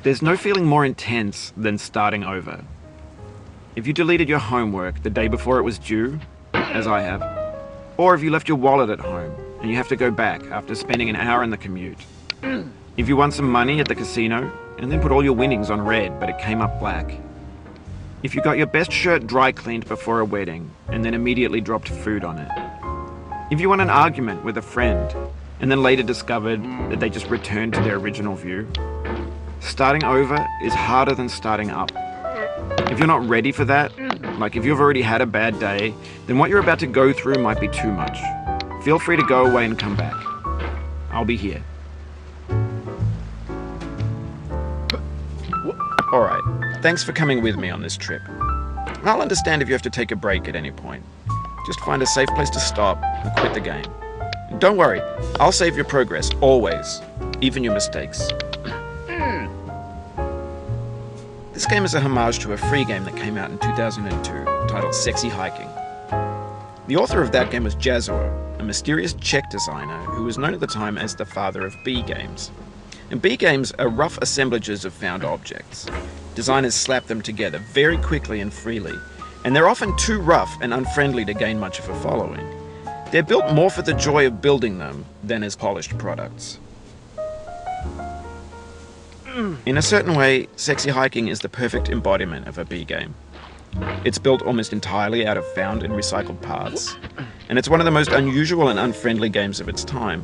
There's no feeling more intense than starting over. If you deleted your homework the day before it was due, as I have, or if you left your wallet at home and you have to go back after spending an hour in the commute. If you won some money at the casino and then put all your winnings on red but it came up black. If you got your best shirt dry cleaned before a wedding and then immediately dropped food on it. If you won an argument with a friend and then later discovered that they just returned to their original view. Starting over is harder than starting up. If you're not ready for that, like if you've already had a bad day, then what you're about to go through might be too much. Feel free to go away and come back. I'll be here. Alright, thanks for coming with me on this trip. I'll understand if you have to take a break at any point. Just find a safe place to stop and quit the game. Don't worry, I'll save your progress, always, even your mistakes. This game is a homage to a free game that came out in 2002, titled Sexy Hiking. The author of that game was Jazzuo, a mysterious Czech designer who was known at the time as the father of B games. And B games are rough assemblages of found objects. Designers slap them together very quickly and freely, and they're often too rough and unfriendly to gain much of a following. They're built more for the joy of building them than as polished products. In a certain way, Sexy Hiking is the perfect embodiment of a B game. It's built almost entirely out of found and recycled parts, and it's one of the most unusual and unfriendly games of its time.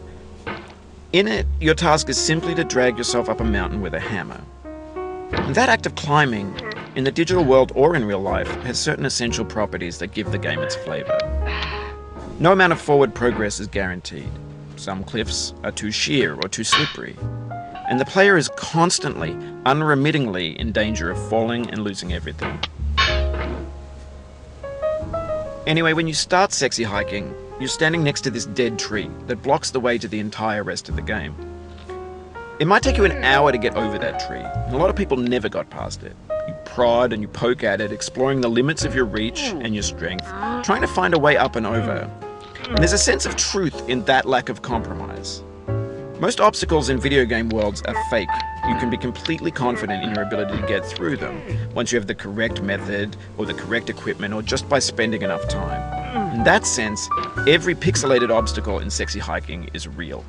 In it, your task is simply to drag yourself up a mountain with a hammer. And that act of climbing, in the digital world or in real life, has certain essential properties that give the game its flavor. No amount of forward progress is guaranteed. Some cliffs are too sheer or too slippery. And the player is constantly, unremittingly in danger of falling and losing everything. Anyway, when you start Sexy Hiking, you're standing next to this dead tree that blocks the way to the entire rest of the game. It might take you an hour to get over that tree, and a lot of people never got past it. You prod and you poke at it, exploring the limits of your reach and your strength, trying to find a way up and over. And there's a sense of truth in that lack of compromise. Most obstacles in video game worlds are fake. You can be completely confident in your ability to get through them once you have the correct method or the correct equipment or just by spending enough time. In that sense, every pixelated obstacle in Sexy Hiking is real.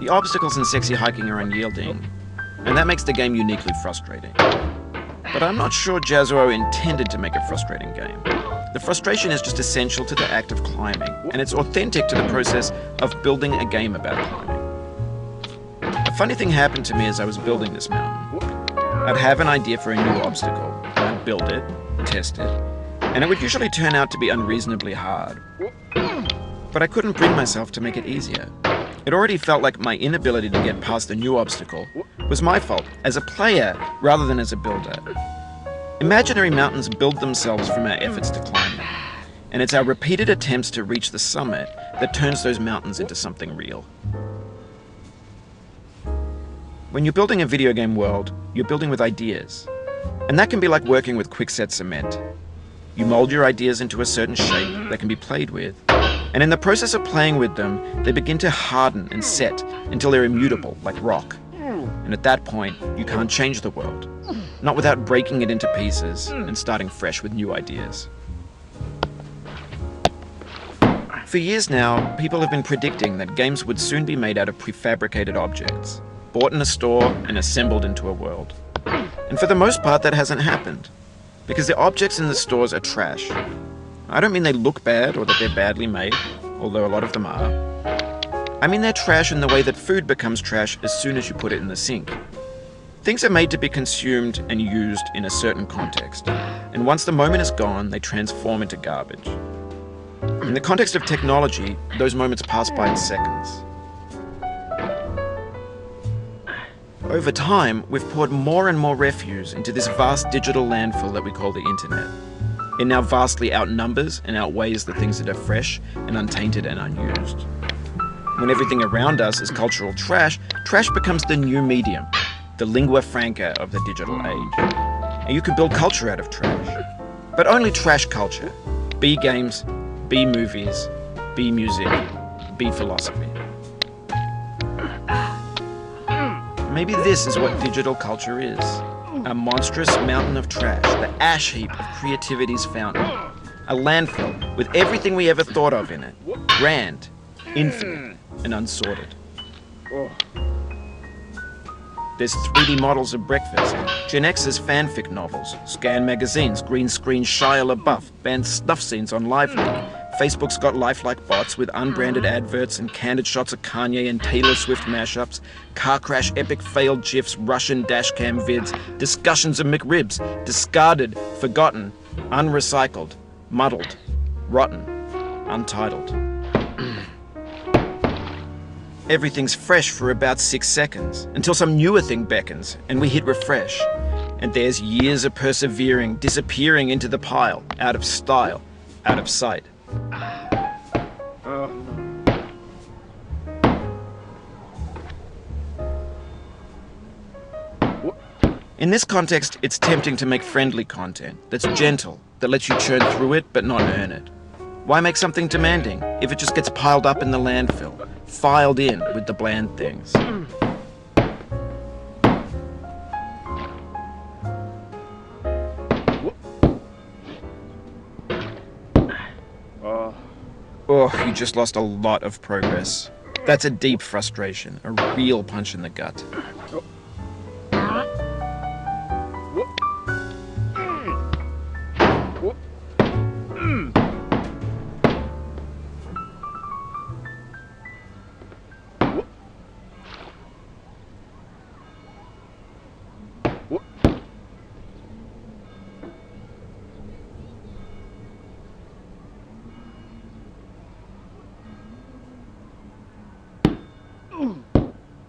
The obstacles in Sexy Hiking are unyielding, and that makes the game uniquely frustrating. But I'm not sure Jazzuo intended to make a frustrating game. The frustration is just essential to the act of climbing, and it's authentic to the process of building a game about climbing. A funny thing happened to me as I was building this mountain. I'd have an idea for a new obstacle, and I'd build it, test it, and it would usually turn out to be unreasonably hard. But I couldn't bring myself to make it easier. It already felt like my inability to get past the new obstacle was my fault as a player rather than as a builder. Imaginary mountains build themselves from our efforts to climb them, and it's our repeated attempts to reach the summit that turns those mountains into something real. When you're building a video game world, you're building with ideas, and that can be like working with quickset cement. You mold your ideas into a certain shape that can be played with, and in the process of playing with them, they begin to harden and set until they're immutable, like rock. And at that point, you can't change the world. Not without breaking it into pieces and starting fresh with new ideas. For years now, people have been predicting that games would soon be made out of prefabricated objects, bought in a store and assembled into a world. And for the most part, that hasn't happened, because the objects in the stores are trash. I don't mean they look bad or that they're badly made, although a lot of them are. I mean they're trash in the way that food becomes trash as soon as you put it in the sink. Things are made to be consumed and used in a certain context, and once the moment is gone, they transform into garbage. In the context of technology, those moments pass by in seconds. Over time, we've poured more and more refuse into this vast digital landfill that we call the internet. It now vastly outnumbers and outweighs the things that are fresh and untainted and unused. When everything around us is cultural trash, trash becomes the new medium, the lingua franca of the digital age. And you can build culture out of trash, but only trash culture. B games, B movies, B music, B philosophy. Maybe this is what digital culture is. A monstrous mountain of trash, the ash heap of creativity's fountain. A landfill with everything we ever thought of in it. Grand, infinite, and unsorted. There's 3D models of breakfast, Gen X's fanfic novels, scan magazines, green screen Shia LaBeouf, banned snuff scenes on Live League. Facebook's got lifelike bots with unbranded adverts and candid shots of Kanye and Taylor Swift mashups, car crash epic failed GIFs, Russian dashcam vids, discussions of McRibs, discarded, forgotten, unrecycled, muddled, rotten, untitled. Everything's fresh for about 6 seconds, until some newer thing beckons, and we hit refresh. And there's years of persevering, disappearing into the pile, out of style, out of sight. In this context, it's tempting to make friendly content that's gentle, that lets you churn through it but not earn it. Why make something demanding if it just gets piled up in the landfill, filed in with the bland things? Oh, you just lost a lot of progress. That's a deep frustration, a real punch in the gut.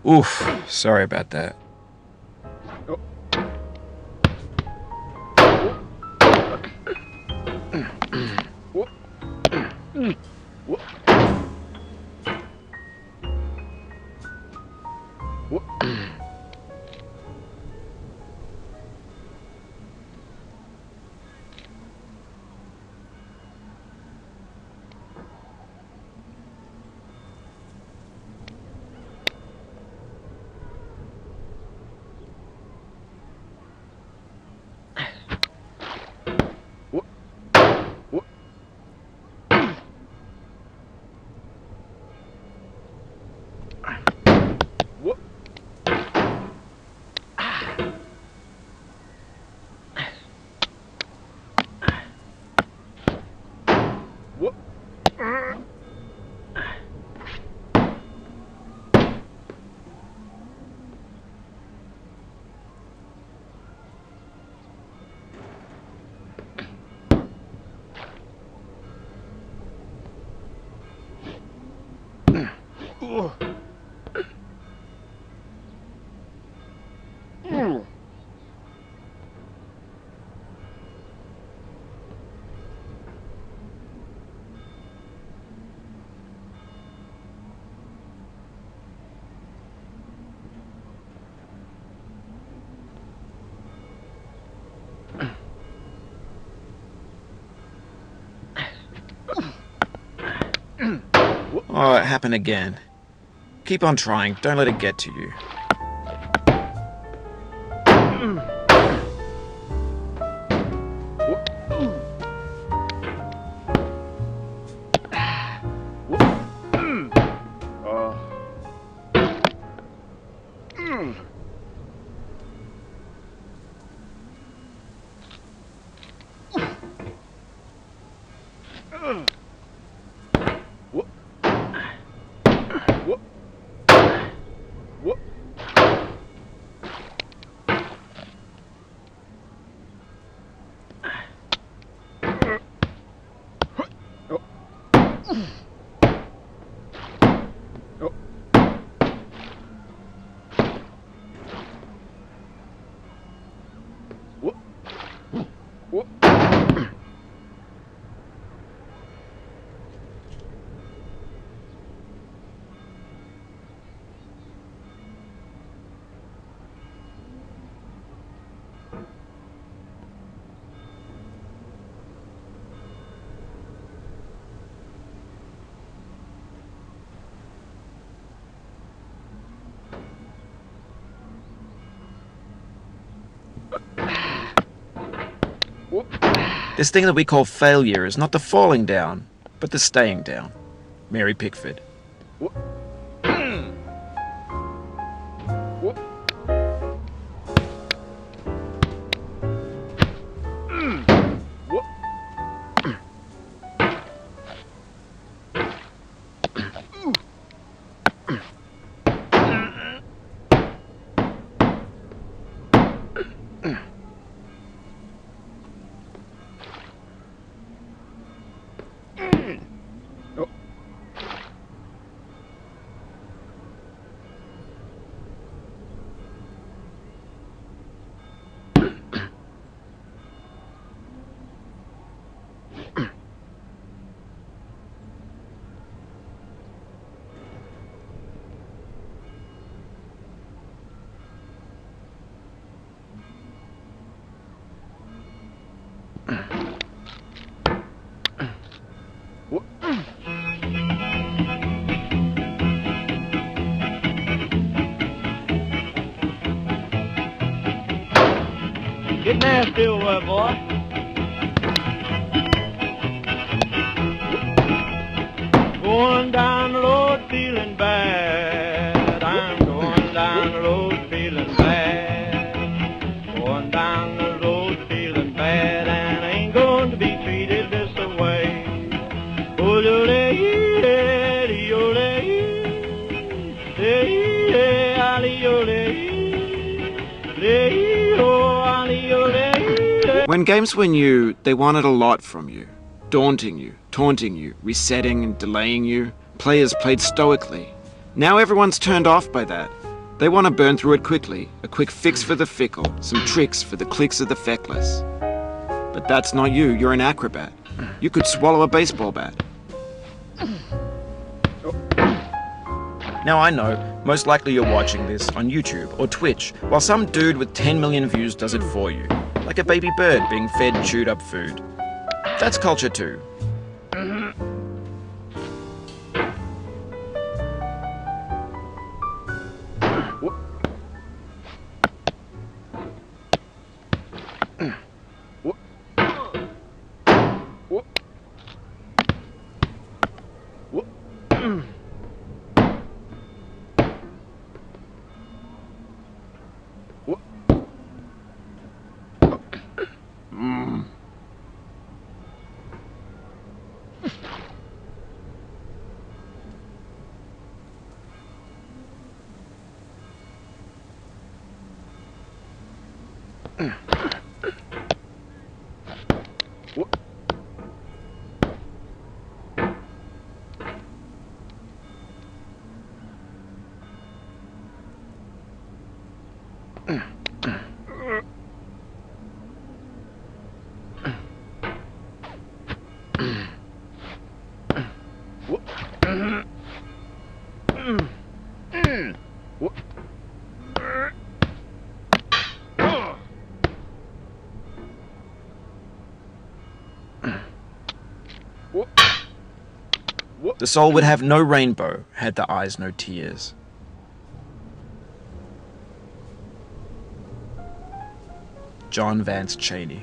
Oof, sorry about that. Oh, it happened again. Keep on trying, don't let it get to you. This thing that we call failure is not the falling down, but the staying down. Mary Pickford. Get nasty over there, boy. Going down the road feeling bad. I'm going down the road feeling bad. Going down the road feeling bad, and I ain't going to be treated this way. When games were new, they wanted a lot from you. Daunting you, taunting you, resetting and delaying you. Players played stoically. Now everyone's turned off by that. They want to burn through it quickly, a quick fix for the fickle, some tricks for the clicks of the feckless. But that's not you, you're an acrobat. You could swallow a baseball bat. Now I know, most likely you're watching this on YouTube or Twitch, while some dude with 10 million views does it for you. Like a baby bird being fed chewed up food. That's culture too. The soul would have no rainbow had the eyes no tears. John Vance Cheney.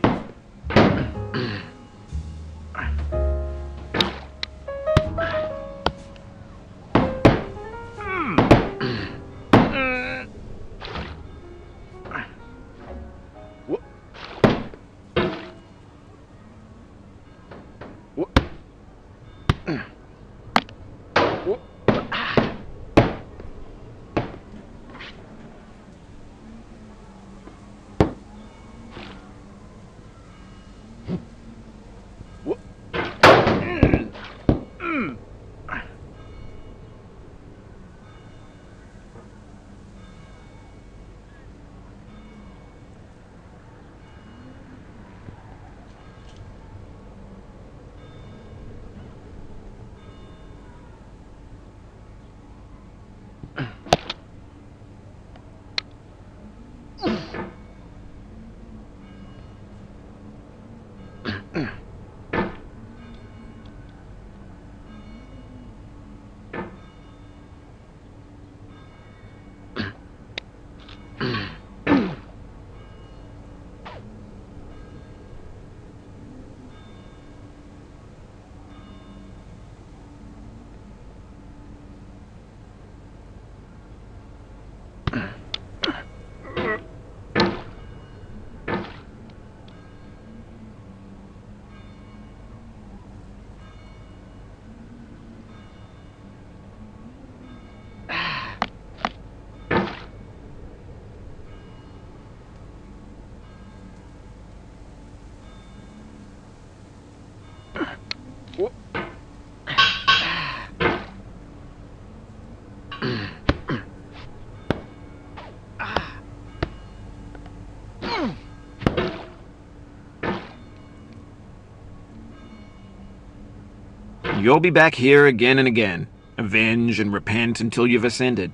You'll be back here again and again. Avenge and repent until you've ascended.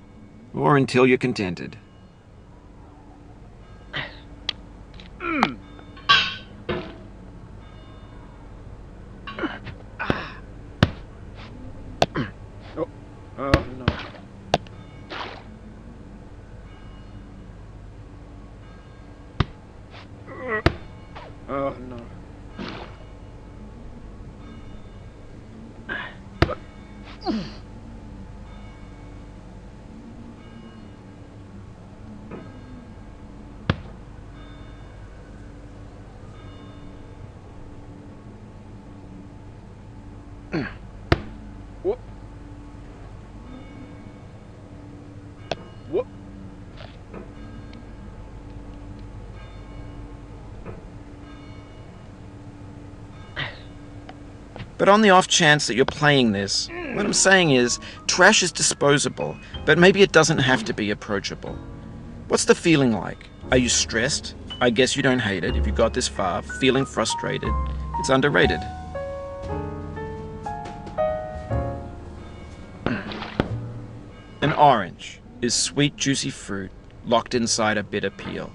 Or until you're contented. Oh, no. Oh, no. Whoop. Whoop. But on the off chance that you're playing this, what I'm saying is, trash is disposable, but maybe it doesn't have to be approachable. What's the feeling like? Are you stressed? I guess you don't hate it if you got this far. Feeling frustrated? It's underrated. An orange is sweet, juicy fruit locked inside a bitter peel.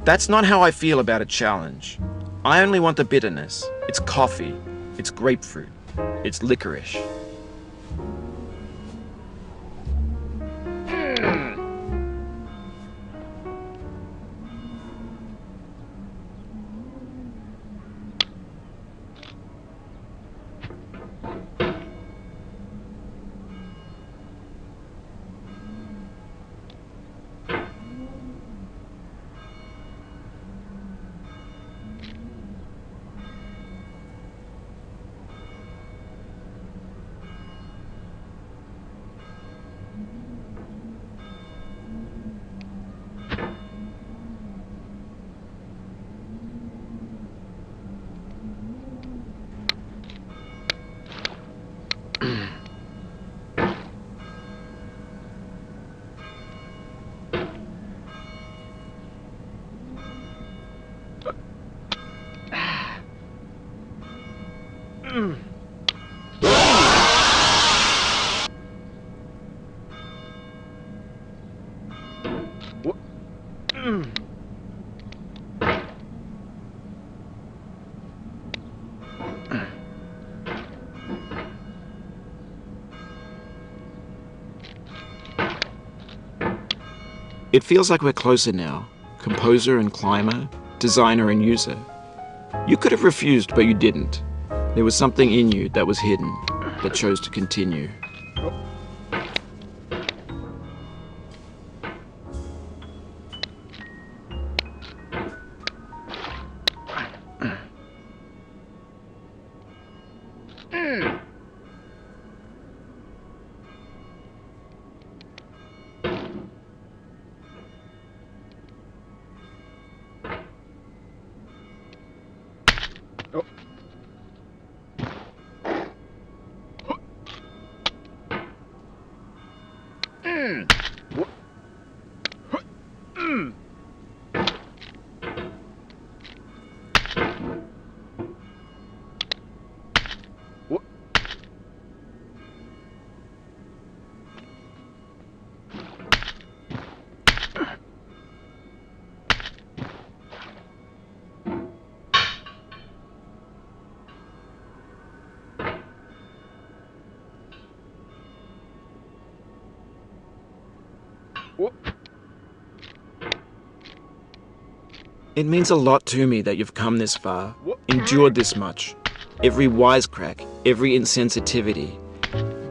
That's not how I feel about a challenge. I only want the bitterness. It's coffee. It's grapefruit. It's licorice. It feels like we're closer now, composer and climber, designer and user. You could have refused, but you didn't. There was something in you that was hidden, that chose to continue. It means a lot to me that you've come this far, endured this much. Every wisecrack, every insensitivity,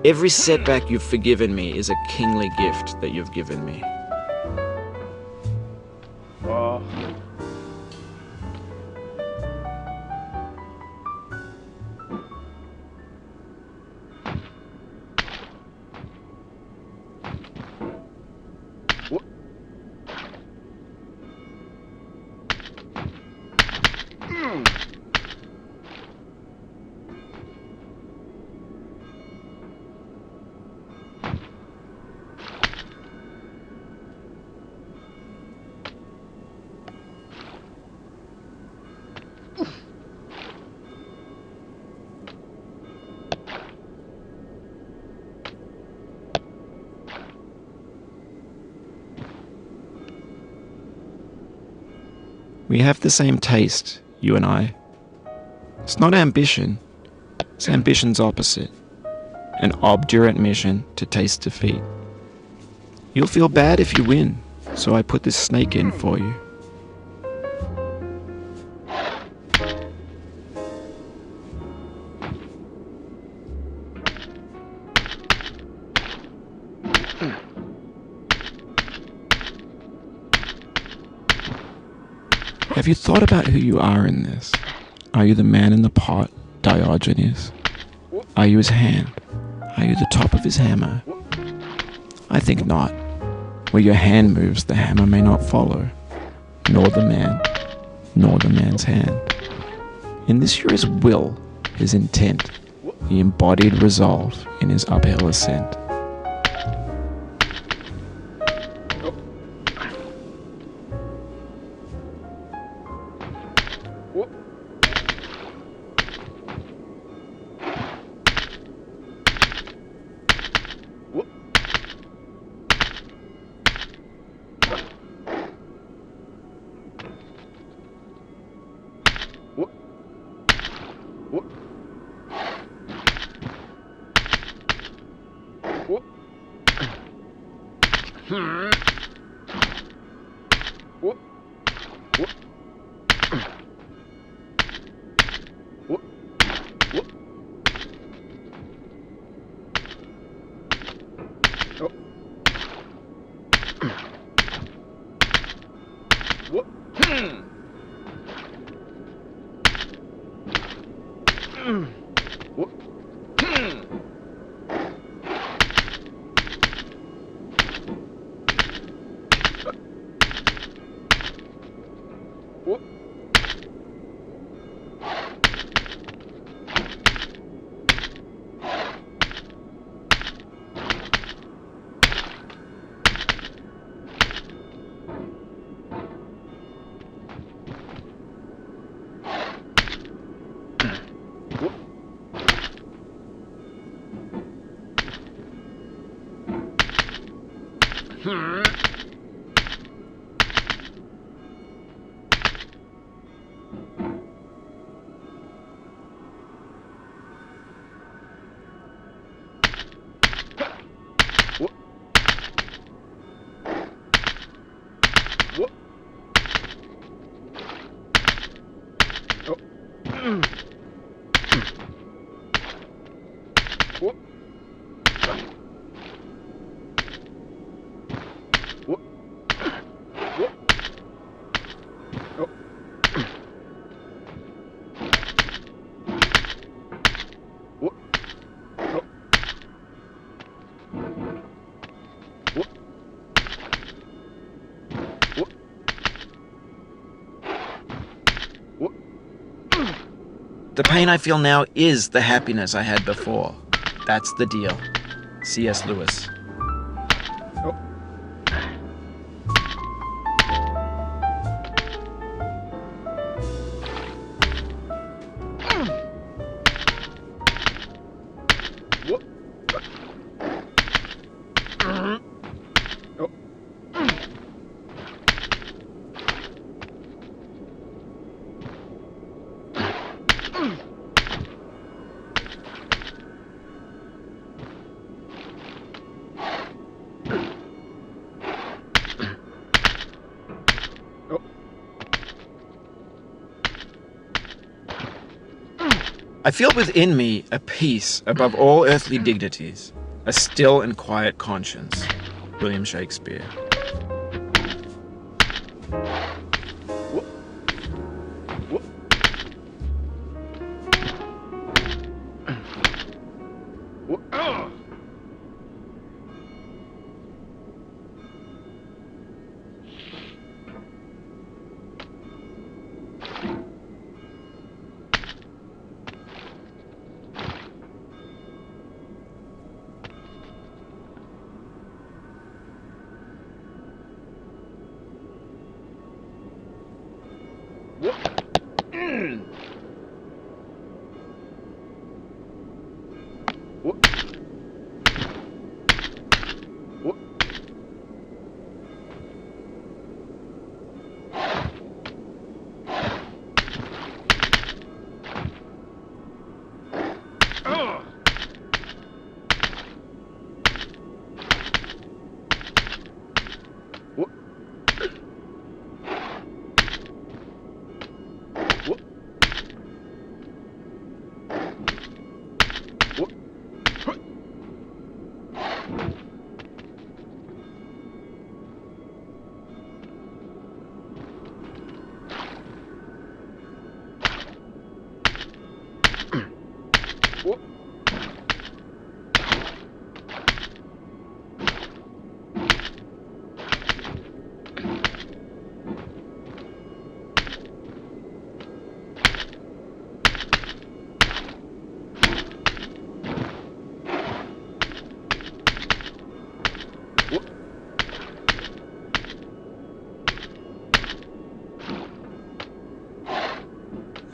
every setback you've forgiven me is a kingly gift that you've given me. Oh. We have the same taste, you and I. It's not ambition. It's ambition's opposite. An obdurate mission to taste defeat. You'll feel bad if you win, so I put this snake in for you. Have you thought about who you are in this? Are you the man in the pot, Diogenes? Are you his hand? Are you the top of his hammer? I think not. Where your hand moves, the hammer may not follow, nor the man, nor the man's hand. In this you're his will, his intent, the embodied resolve in his uphill ascent. The pain I feel now is the happiness I had before. That's the deal. C.S. Lewis. I feel within me a peace above all earthly dignities, a still and quiet conscience. William Shakespeare.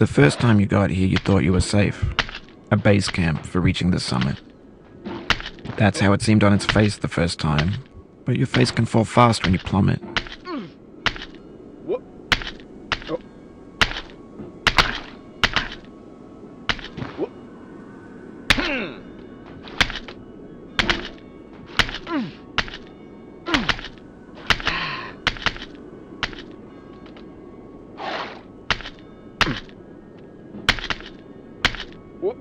The first time you got here, you thought you were safe. A base camp for reaching the summit. That's how it seemed on its face the first time. But your face can fall fast when you plummet. What? Oh. What? What?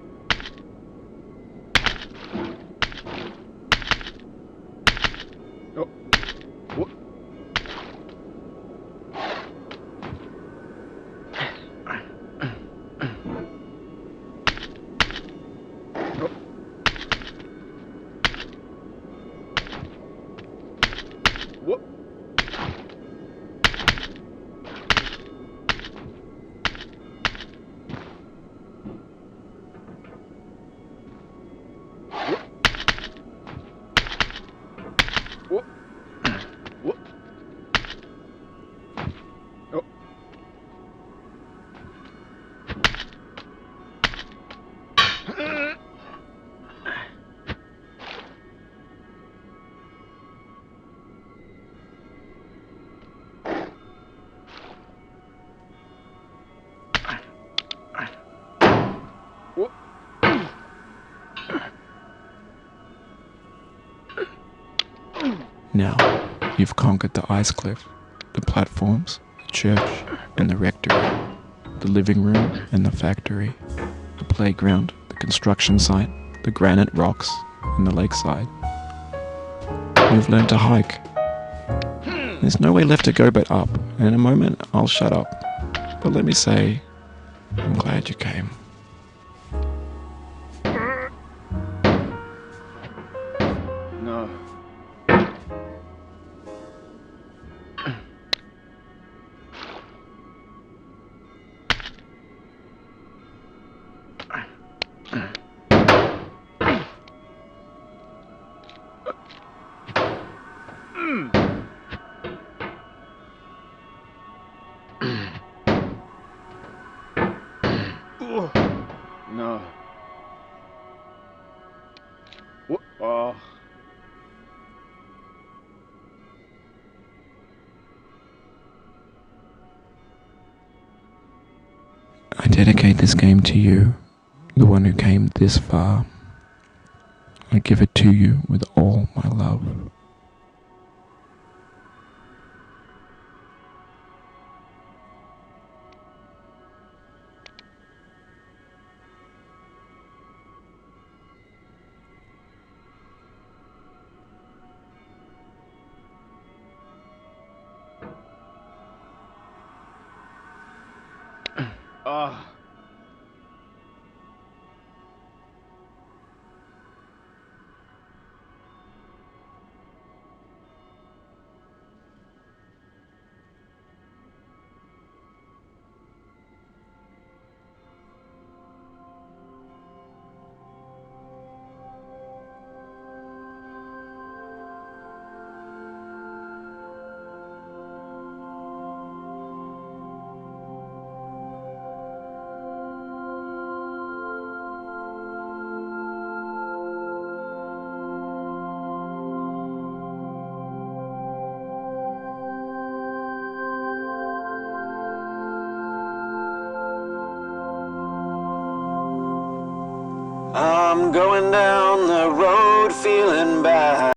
Oh. What? Oh. What? What? What? Oh. What? Now, you've conquered the ice cliff, the platforms, the church, and the rectory, the living room and the factory, the playground, the construction site, the granite rocks, and the lakeside. You've learned to hike. There's no way left to go but up, and in a moment I'll shut up. But let me say, I'm glad you came. No. No. What? Oh. I dedicate this game to you, the one who came this far. I give it to you with all my love. Ah. I'm going down the road feeling bad.